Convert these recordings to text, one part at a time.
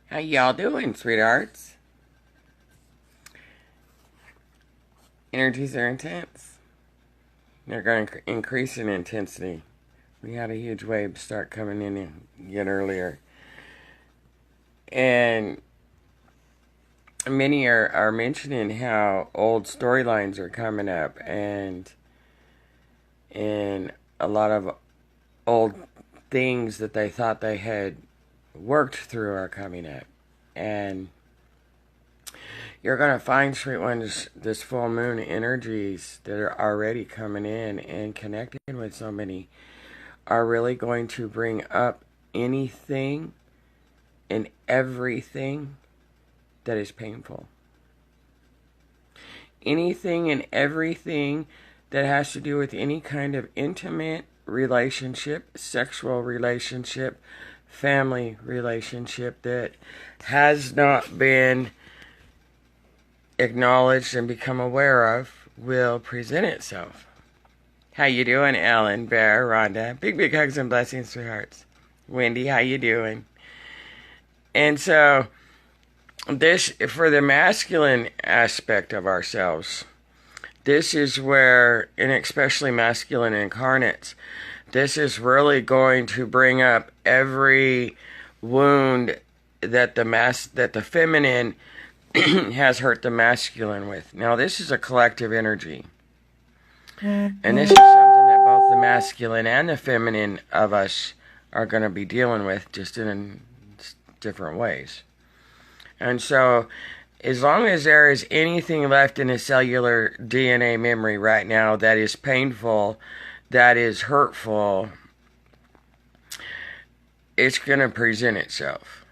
How y'all doing, sweethearts? Energies are intense. They're going to increase in intensity. We had a huge wave start coming in yet earlier. And many are mentioning how old storylines are coming up and a lot of old things that they thought they had worked through are coming up. And you're going to find, sweet ones, this full moon energies that are already coming in and connecting with so many are really going to bring up anything and everything that is painful. Anything and everything that has to do with any kind of intimate relationship, sexual relationship, family relationship that has not been acknowledged and become aware of will present itself. How you doing, Ellen, Bear, Rhonda? Big hugs and blessings, sweethearts. Wendy, how you doing? And so, this, for the masculine aspect of ourselves, this is where, and especially masculine incarnates, this is really going to bring up every wound that the feminine has hurt the masculine with. Now, this is a collective energy. And this is something that both the masculine and the feminine of us are going to be dealing with, just in different ways. And so, as long as there is anything left in the cellular DNA memory right now that is painful, that is hurtful, it's going to present itself.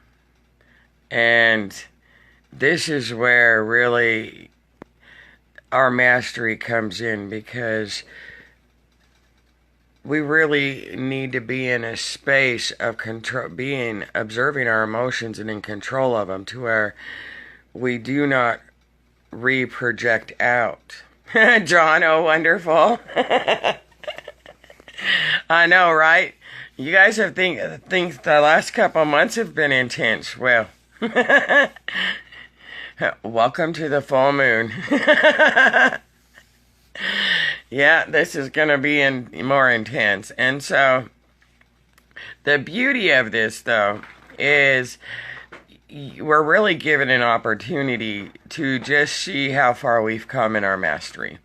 And this is where really our mastery comes in, because we really need to be in a space of control, observing our emotions and in control of them, to where we do not re-project out. John, oh wonderful. I know, right? You guys have think the last couple of months have been intense. Well, welcome to the full moon. Yeah, this is going to be more intense. And so, the beauty of this, though, is we're really given an opportunity to just see how far we've come in our mastery,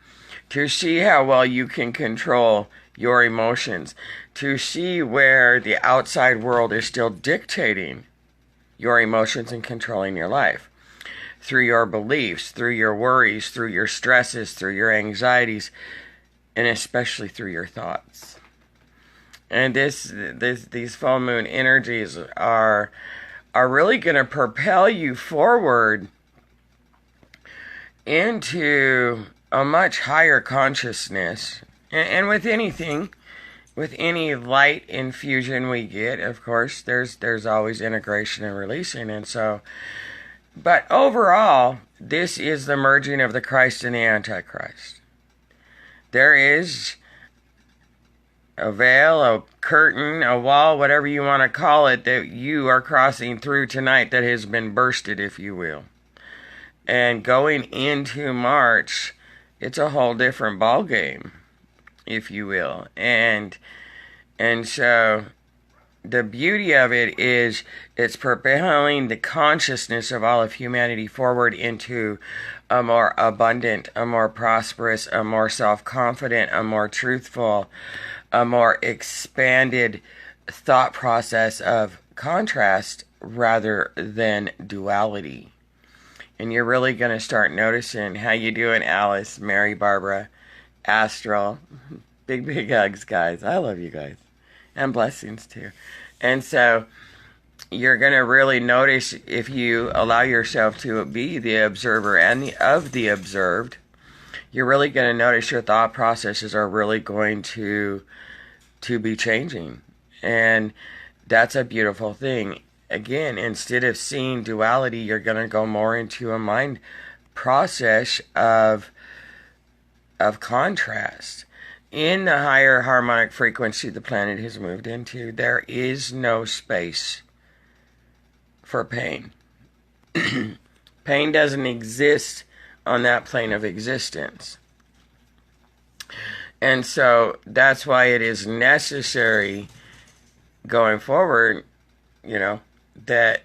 to see how well you can control your emotions, to see where the outside world is still dictating your emotions and controlling your life through your beliefs, through your worries, through your stresses, through your anxieties, and especially through your thoughts. And these full moon energies are really going to propel you forward into a much higher consciousness. And with anything, with any light infusion we get, of course, there's always integration and releasing. And so, but overall, this is the merging of the Christ and the Antichrist. There is a veil, a curtain, a wall, whatever you want to call it, that you are crossing through tonight that has been bursted, if you will. And going into March, it's a whole different ball game, if you will. And so the beauty of it is it's propelling the consciousness of all of humanity forward into a more abundant, a more prosperous, a more self-confident, a more truthful, a more expanded thought process of contrast rather than duality. And you're really going to start noticing. How you doing, Alice, Mary, Barbara, Astral? Big hugs, guys. I love you guys. And blessings, too. And so, you're going to really notice, if you allow yourself to be the observer and of the observed, you're really going to notice your thought processes are really going to be changing. And that's a beautiful thing. Again, instead of seeing duality, you're going to go more into a mind process of contrast. In the higher harmonic frequency the planet has moved into, there is no space for pain. Pain doesn't exist on that plane of existence. And so that's why it is necessary going forward, that,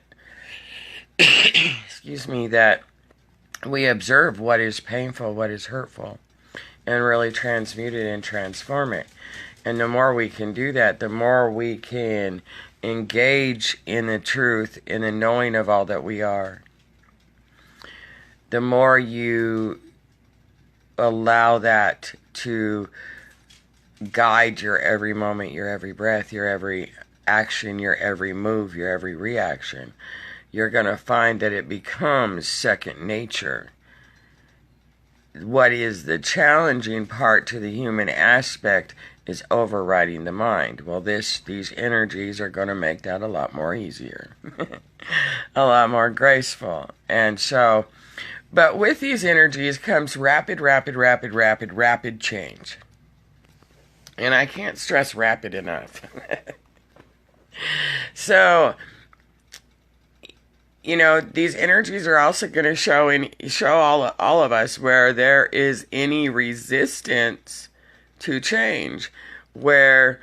excuse me, that we observe what is painful, what is hurtful, and really transmute it and transform it. And the more we can do that, the more we can engage in the truth, in the knowing of all that we are. The more you allow that to guide your every moment, your every breath, your every action, your every move, your every reaction, you're going to find that it becomes second nature. What is the challenging part to the human aspect is overriding the mind. Well, these energies are going to make that a lot more easier, a lot more graceful. And so, but with these energies comes rapid change. And I can't stress rapid enough. So, these energies are also going to show all of us where there is any resistance to change, where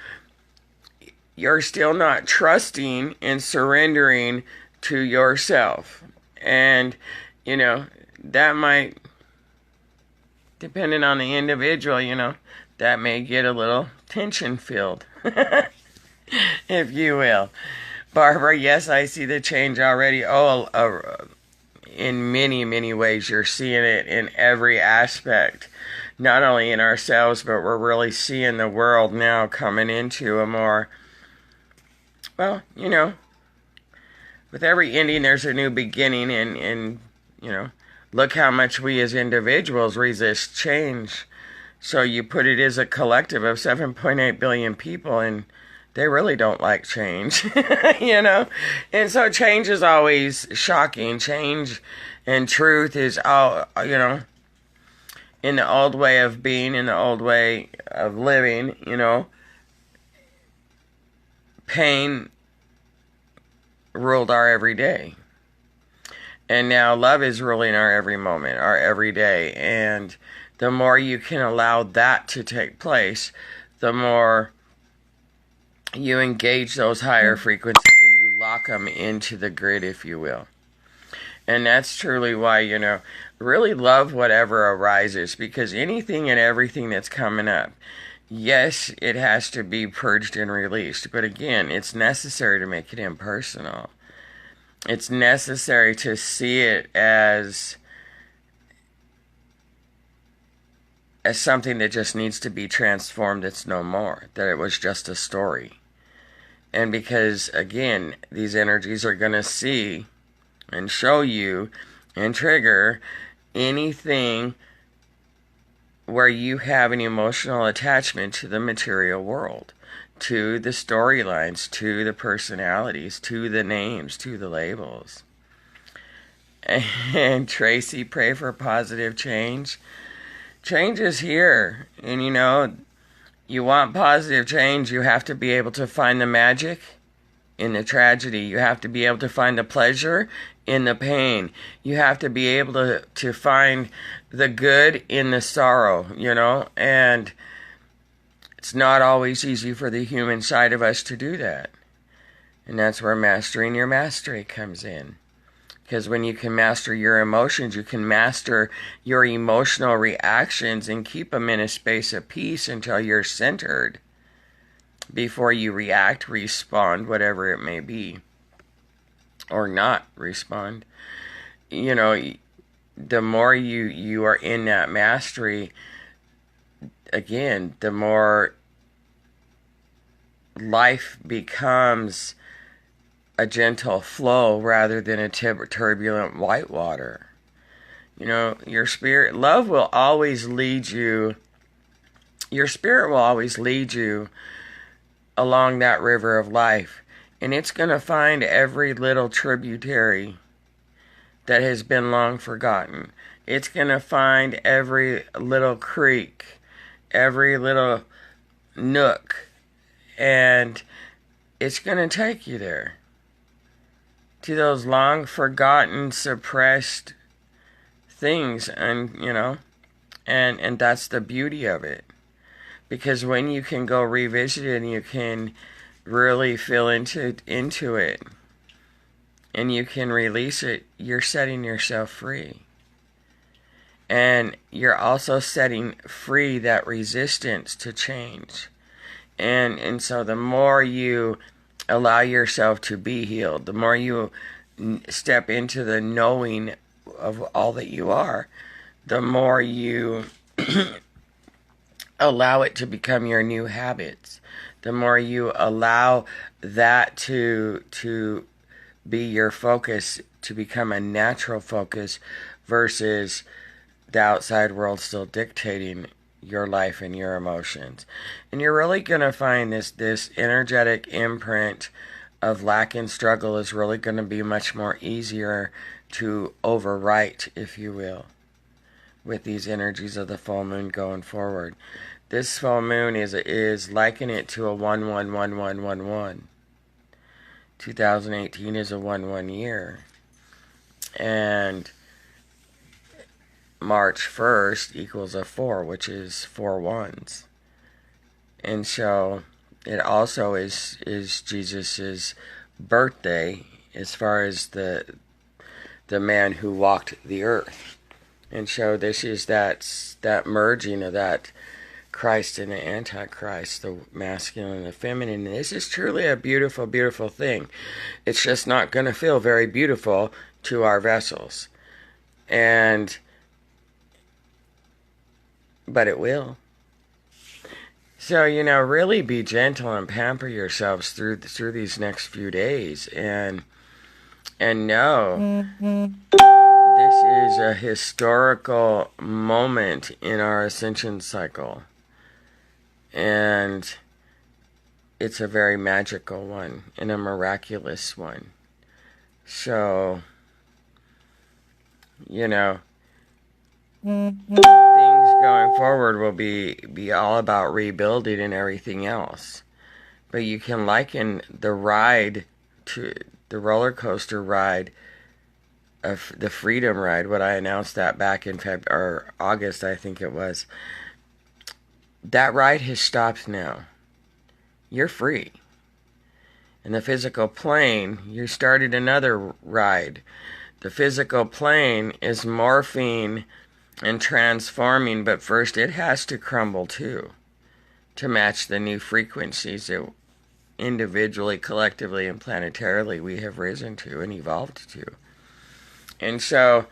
you're still not trusting and surrendering to yourself. And, that might, depending on the individual, that may get a little tension-filled, if you will. Barbara, yes, I see the change already. In many, many ways, you're seeing it in every aspect. Not only in ourselves, but we're really seeing the world now coming into a more, well, with every ending, there's a new beginning, and look how much we as individuals resist change. So you put it as a collective of 7.8 billion people, and they really don't like change, And so change is always shocking. Change and truth is all, in the old way of being, in the old way of living, pain ruled our everyday. And now love is ruling our every moment, our every day. And the more you can allow that to take place, the more you engage those higher frequencies and you lock them into the grid, if you will. And that's truly why, really love whatever arises, because anything and everything that's coming up, yes, it has to be purged and released. But again, it's necessary to make it impersonal. It's necessary to see it as something that just needs to be transformed. It's no more, that it was just a story. And because, again, these energies are going to see and show you and trigger anything where you have an emotional attachment to the material world, to the storylines, to the personalities, to the names, to the labels. And Tracy, pray for positive change. Change is here. And you want positive change, you have to be able to find the magic in the tragedy. You have to be able to find the pleasure in the pain. You have to be able to find the good in the sorrow, and it's not always easy for the human side of us to do that. And that's where mastering your mastery comes in. Because when you can master your emotions, you can master your emotional reactions and keep them in a space of peace until you're centered before you react, respond, whatever it may be, or not respond. The more you are in that mastery, again, the more life becomes a gentle flow rather than a turbulent white water. Your spirit, love will always lead you, your spirit will always lead you along that river of life. And it's going to find every little tributary that has been long forgotten. It's going to find every little creek, every little nook, and it's going to take you there to those long forgotten, suppressed things, and and that's the beauty of it. Because when you can go revisit it and you can really feel into it and you can release it, you're setting yourself free. And you're also setting free that resistance to change. And so the more you allow yourself to be healed, the more you step into the knowing of all that you are, the more you allow it to become your new habits, the more you allow that to be your focus, to become a natural focus versus the outside world still dictating your life and your emotions. And you're really going to find this energetic imprint of lack and struggle is really going to be much more easier to overwrite, if you will, with these energies of the full moon going forward. This full moon is liken it to a 111111. 2018 is a 11 year. And March 1st equals a 4, which is 4 ones. And so it also is Jesus's birthday as far as the man who walked the earth. And so this is that merging of that Christ and the Antichrist, the masculine and the feminine. And this is truly a beautiful, beautiful thing. It's just not going to feel very beautiful to our vessels. But it will. So, really be gentle and pamper yourselves through these next few days. And know this is a historical moment in our ascension cycle. And it's a very magical one and a miraculous one. So, things going forward will be all about rebuilding and everything else. But you can liken the ride to the roller coaster ride of the Freedom Ride, what I announced that back in August, I think it was. That ride has stopped now. You're free. In the physical plane, you started another ride. The physical plane is morphing and transforming, but first it has to crumble too, to match the new frequencies that individually, collectively, and planetarily we have risen to and evolved to. And so,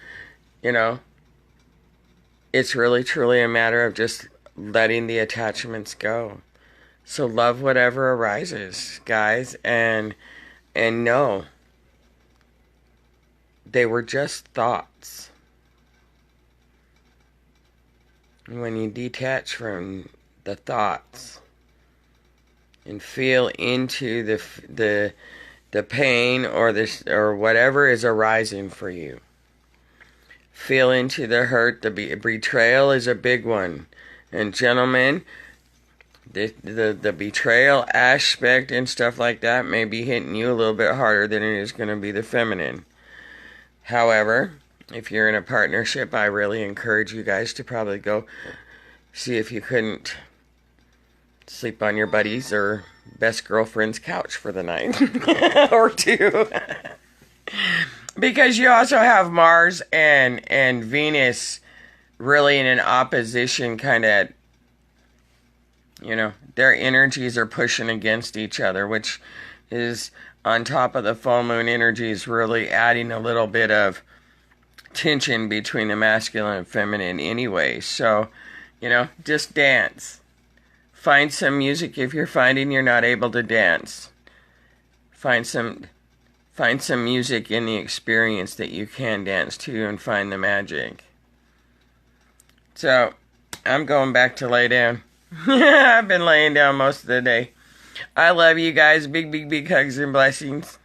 it's really truly a matter of just letting the attachments go. So love whatever arises, guys, and know they were just thoughts. When you detach from the thoughts and feel into the pain or whatever is arising for you, feel into the hurt. The betrayal is a big one. And gentlemen, the betrayal aspect and stuff like that may be hitting you a little bit harder than it is going to be the feminine. However, if you're in a partnership, I really encourage you guys to probably go see if you couldn't sleep on your buddy's or best girlfriend's couch for the night or two. Because you also have Mars and Venus really in an opposition kind of, their energies are pushing against each other, which is on top of the full moon energies really adding a little bit of tension between the masculine and feminine anyway. So, just dance. Find some music if you're finding you're not able to dance. Find some music in the experience that you can dance to and find the magic. So, I'm going back to lay down. I've been laying down most of the day. I love you guys. Big, big, big hugs and blessings.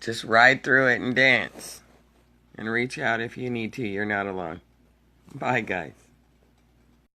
Just ride through it and dance. And reach out if you need to. You're not alone. Bye, guys.